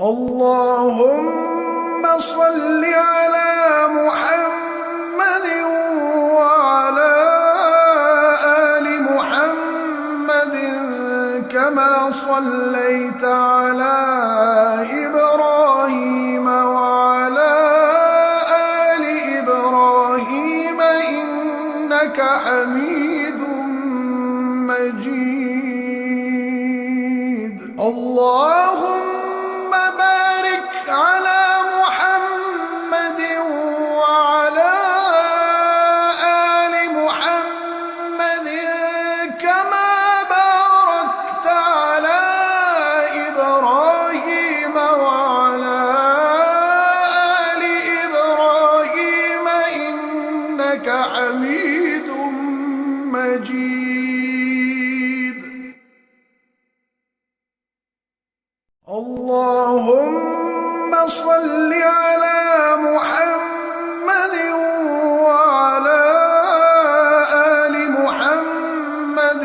اللهم صل على محمد وعلى آل محمد كما صليت على إبراهيم وعلى آل إبراهيم إنك حميد مجيد. اللهم بارك على محمد وعلى آل محمد كما باركت على إبراهيم وعلى آل إبراهيم إنك حميد مجيد. اللهم صل على محمد وعلى آل محمد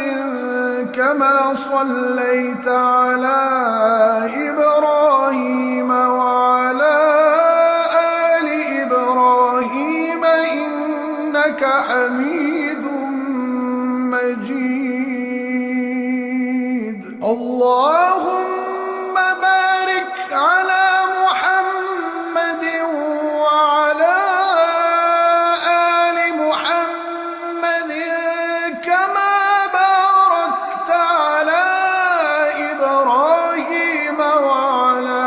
كما صليت على إبراهيم وعلى آل إبراهيم إنك حميد مجيد. اللهم بارك على محمد وعلى آل محمد كما باركت على إبراهيم وعلى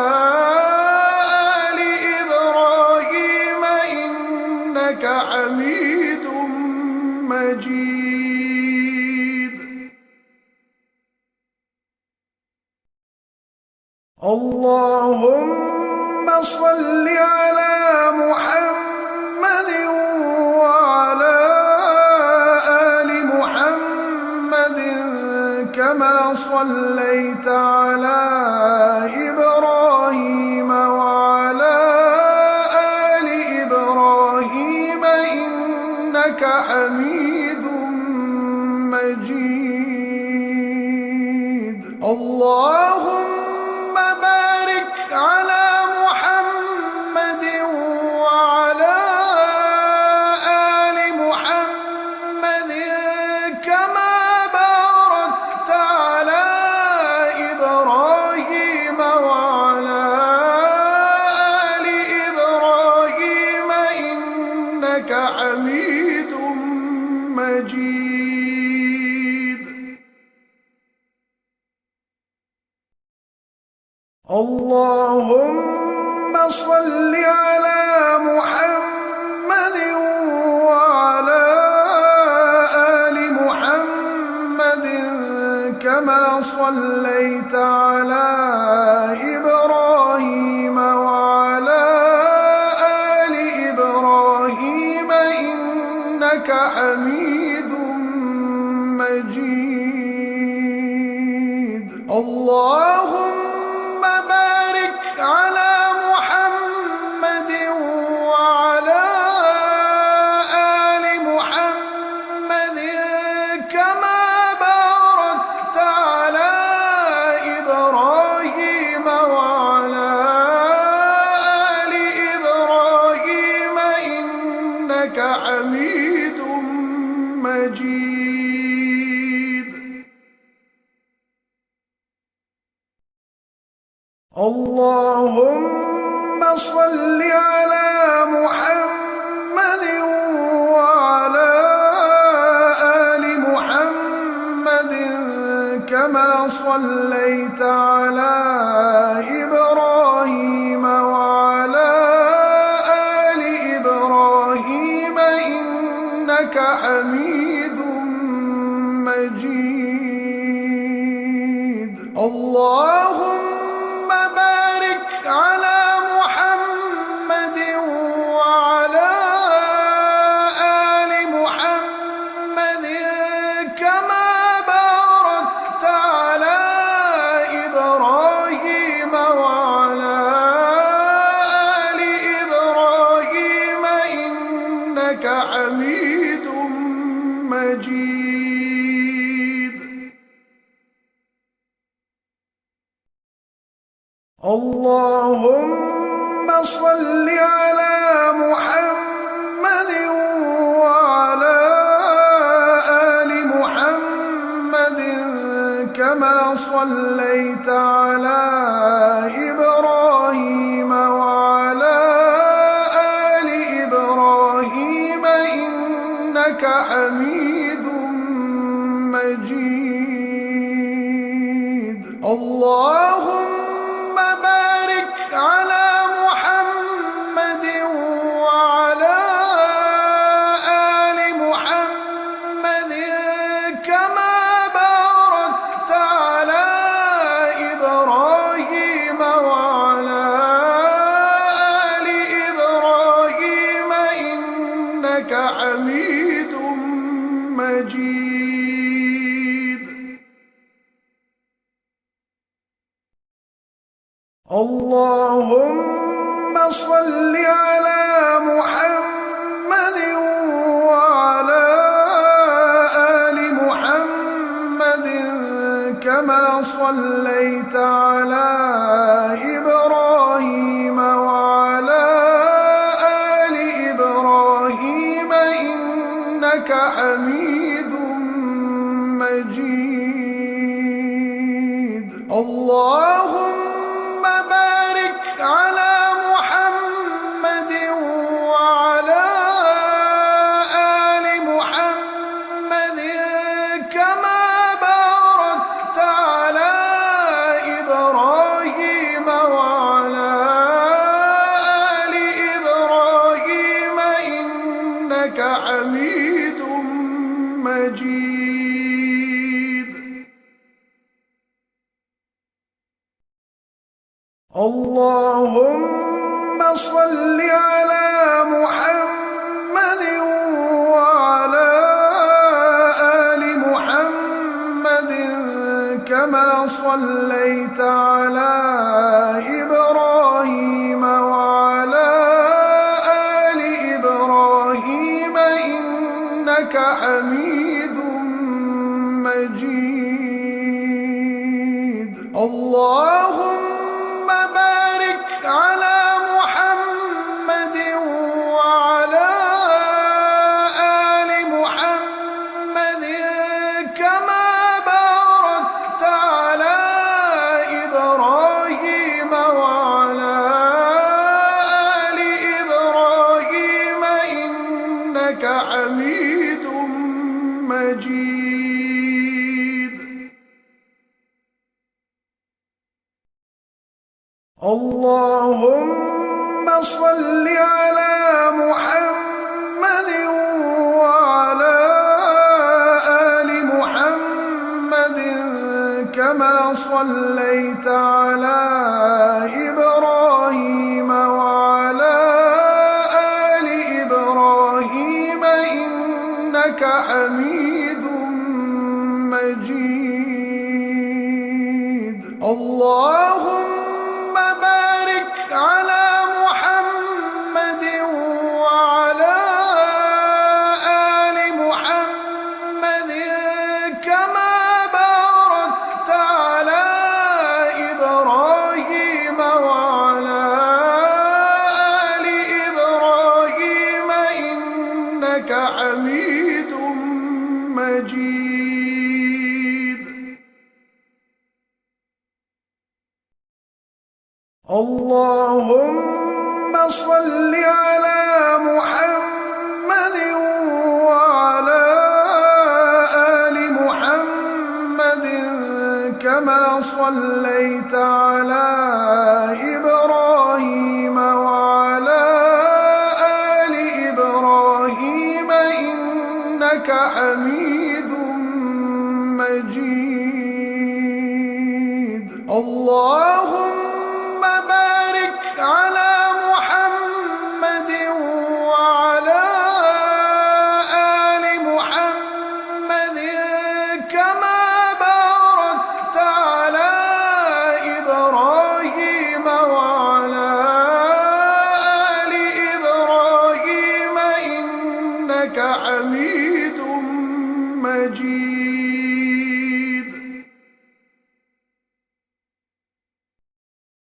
آل إبراهيم إنك حميد مجيد. اللهم صل على محمد وعلى آل محمد كما صليت على إبراهيم وعلى آل إبراهيم إنك حميد مجيد. اللهم بارك على محمد وعلى آل محمد كما باركت على إبراهيم وعلى آل إبراهيم إنك حميد مجيد. اللهم صل على محمد وعلى آل محمد كما صليت على إبراهيم وعلى آل إبراهيم إنك حميد مجيد. اللهم بارك على محمد وعلى آل محمد كما باركت على إبراهيم وعلى آل إبراهيم إنك حميد مجيد. اللهم صل على محمد وعلى آل محمد كما صليت على إبراهيم وعلى آل إبراهيم إنك حميد مجيد. اللهم بارك على محمد وعلى آل محمد كما باركت على اللهم صل على محمد وعلى آل محمد كما صليت على إبراهيم وعلى آل إبراهيم إنك حميد مجيد. اللهم بارك على محمد وعلى آل محمد كما باركت على إبراهيم وعلى آل إبراهيم إنك حميد مجيد. اللهم صل على محمد وعلى آل محمد كما صليت على إبراهيم وعلى آل إبراهيم إنك حميد مجيد. اللهم بارك على محمد وعلى آل محمد كما باركت على إبراهيم وعلى آل إبراهيم إنك حميد مجيد. اللهم صل على محمد وعلى آل محمد كما صليت على إبراهيم وعلى آل إبراهيم إنك حميد مجيد. اللهم بارك على محمد وعلى آل محمد كما باركت على إبراهيم وعلى آل إبراهيم إنك حميد مجيد. اللهم صل على محمد وعلى آل محمد كما صليت على إبراهيم وعلى آل إبراهيم إنك حميد مجيد. اللهم بارك على محمد وعلى آل محمد كما باركت على إبراهيم وعلى آل إبراهيم إنك حميد مجيد. اللهم صل على محمد وعلى آل محمد كما صليت على